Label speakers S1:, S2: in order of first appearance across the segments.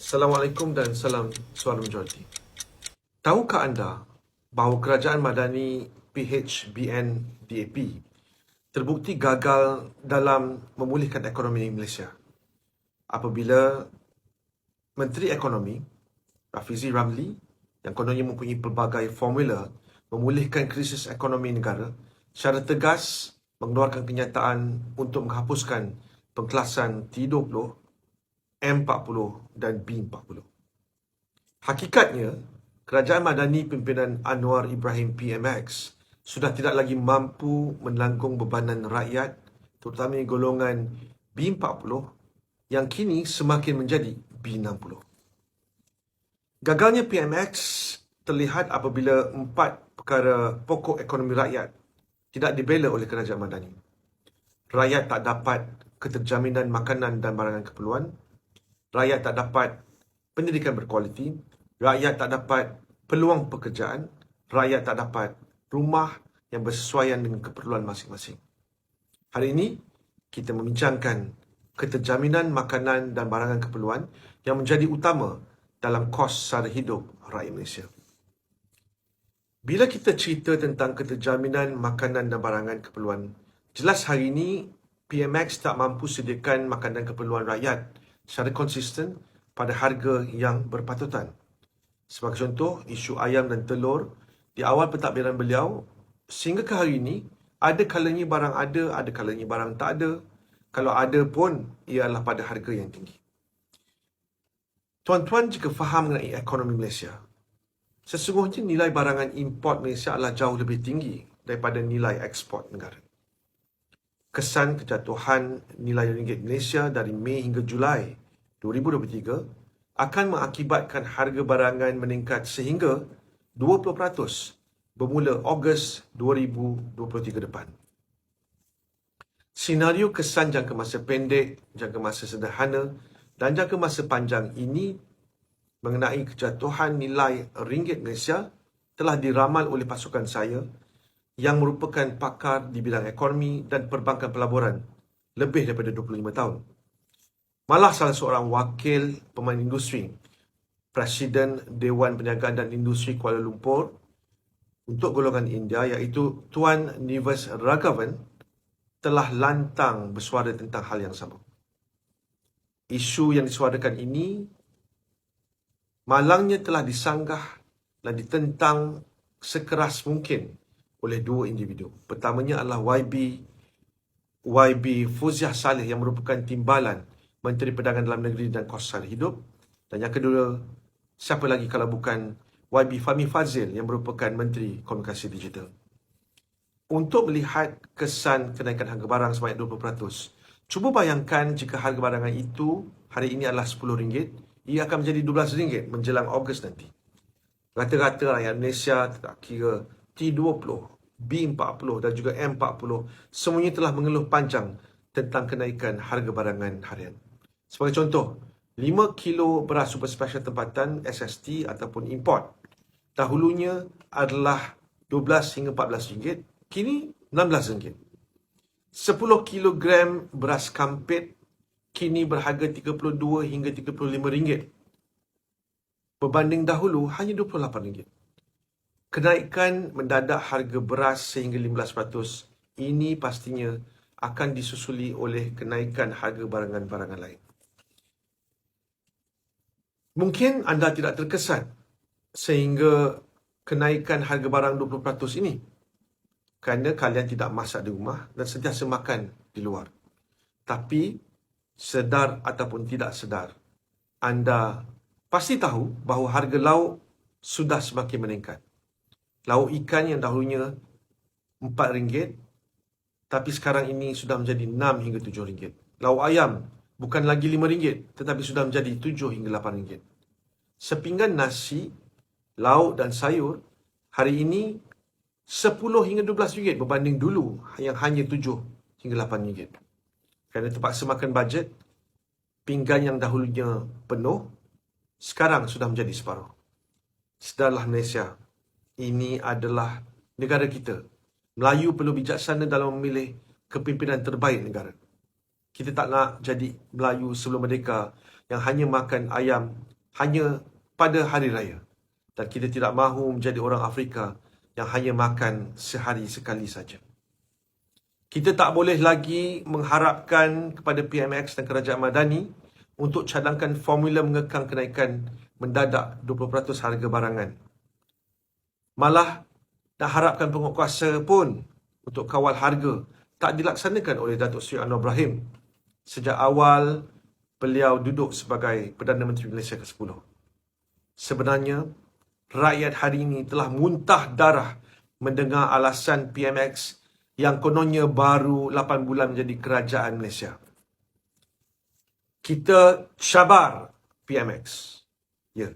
S1: Assalamualaikum dan salam suara majoriti. Tahukah anda bahawa kerajaan Madani PHBN DAP terbukti gagal dalam memulihkan ekonomi Malaysia apabila Menteri Ekonomi Rafizi Ramli yang kononnya mempunyai pelbagai formula memulihkan krisis ekonomi negara secara tegas mengeluarkan kenyataan untuk menghapuskan pengkelasan T20, M40 dan B40. Hakikatnya, kerajaan Madani pimpinan Anwar Ibrahim PMX sudah tidak lagi mampu menanggung bebanan rakyat, terutamanya golongan B40 yang kini semakin menjadi B60. Gagalnya PMX terlihat apabila 4 perkara pokok ekonomi rakyat tidak dibela oleh kerajaan Madani. Rakyat tak dapat keterjaminan makanan dan barangan keperluan, rakyat tak dapat pendidikan berkualiti, rakyat tak dapat peluang pekerjaan, rakyat tak dapat rumah yang bersesuaian dengan keperluan masing-masing. Hari ini, kita membincangkan keterjaminan makanan dan barangan keperluan yang menjadi utama dalam kos sara hidup rakyat Malaysia. Bila kita cerita tentang keterjaminan makanan dan barangan keperluan, jelas hari ini PMX tak mampu sediakan makanan keperluan rakyat secara konsisten pada harga yang berpatutan. Sebagai contoh, isu ayam dan telur di awal pentadbiran beliau sehingga ke hari ini, ada kalanya barang ada kalanya barang tak ada. Kalau ada pun, ia adalah pada harga yang tinggi. Tuan-tuan jika faham mengenai ekonomi Malaysia, sesungguhnya nilai barangan import Malaysia adalah jauh lebih tinggi daripada nilai ekspor negara. Kesan kejatuhan nilai ringgit Malaysia dari Mei hingga Julai 2023 akan mengakibatkan harga barangan meningkat sehingga 20% bermula Ogos 2023 depan. Senario kesan jangka masa pendek, jangka masa sederhana dan jangka masa panjang ini mengenai kejatuhan nilai ringgit Malaysia telah diramal oleh pasukan saya yang merupakan pakar di bidang ekonomi dan perbankan pelaburan lebih daripada 25 tahun. Malah salah seorang wakil pemain industri, Presiden Dewan Perniagaan dan Industri Kuala Lumpur untuk golongan India iaitu Tuan Nivas Raghavan telah lantang bersuara tentang hal yang sama. Isu yang disuarakan ini malangnya telah disanggah dan ditentang sekeras mungkin oleh dua individu. Pertamanya adalah YB Fuziah Saleh yang merupakan timbalan Menteri Perdagangan Dalam Negeri dan Kos Sara Hidup. Dan yang kedua, siapa lagi kalau bukan YB Fahmi Fadzil yang merupakan Menteri Komunikasi Digital. Untuk melihat kesan kenaikan harga barang sebanyak 20%, cuba bayangkan jika harga barangan itu hari ini adalah RM10, ia akan menjadi RM12 menjelang Ogos nanti. Rata-rata rakyat Malaysia, tak kira T20, B40 dan juga M40, semuanya telah mengeluh panjang tentang kenaikan harga barangan harian. Sebagai contoh, 5 kilo beras super special tempatan SST ataupun import dahulunya adalah 12 hingga 14 ringgit, kini 16 ringgit. 10 kilogram beras kampit kini berharga 32 hingga 35 ringgit. Berbanding dahulu hanya 28 ringgit. Kenaikan mendadak harga beras sehingga 15% ini pastinya akan disusuli oleh kenaikan harga barangan-barangan lain. Mungkin anda tidak terkesan sehingga kenaikan harga barang 20% ini kerana kalian tidak masak di rumah dan sentiasa makan di luar. Tapi sedar ataupun tidak sedar, anda pasti tahu bahawa harga lauk sudah semakin meningkat. Lauk ikan yang dahulunya RM4, tapi sekarang ini sudah menjadi RM6 hingga RM7. Lauk ayam bukan lagi RM5, tetapi sudah menjadi RM7 hingga RM8. Sepinggan nasi, lauk dan sayur hari ini RM10 hingga RM12 berbanding dulu yang hanya RM7 hingga RM8. Kerana terpaksa makan bajet, pinggan yang dahulunya penuh, sekarang sudah menjadi separuh. Sedarlah Malaysia, ini adalah negara kita. Melayu perlu bijaksana dalam memilih kepimpinan terbaik negara. Kita tak nak jadi Melayu sebelum merdeka yang hanya makan ayam hanya pada hari raya. Dan kita tidak mahu menjadi orang Afrika yang hanya makan sehari sekali saja. Kita tak boleh lagi mengharapkan kepada PMX dan Kerajaan Madani untuk cadangkan formula mengekang kenaikan mendadak 20% harga barangan. Malah nak harapkan penguatkuasa pun untuk kawal harga tak dilaksanakan oleh Datuk Seri Anwar Ibrahim sejak awal beliau duduk sebagai Perdana Menteri Malaysia ke-10. Sebenarnya, rakyat hari ini telah muntah darah mendengar alasan PMX yang kononnya baru 8 bulan menjadi kerajaan Malaysia. Kita cabar PMX. Ya.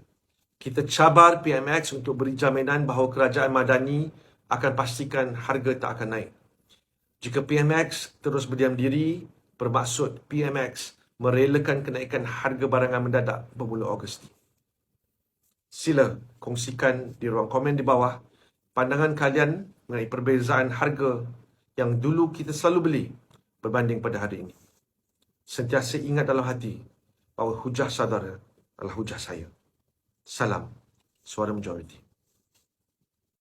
S1: Kita cabar PMX untuk beri jaminan bahawa kerajaan Madani akan pastikan harga tak akan naik. Jika PMX terus berdiam diri, bermaksud PMX merelakan kenaikan harga barangan mendadak bermula Ogos ini. Sila kongsikan di ruang komen di bawah pandangan kalian mengenai perbezaan harga yang dulu kita selalu beli berbanding pada hari ini. Sentiasa ingat dalam hati bahawa hujah saudara adalah hujah saya. Salam Suara Majoriti.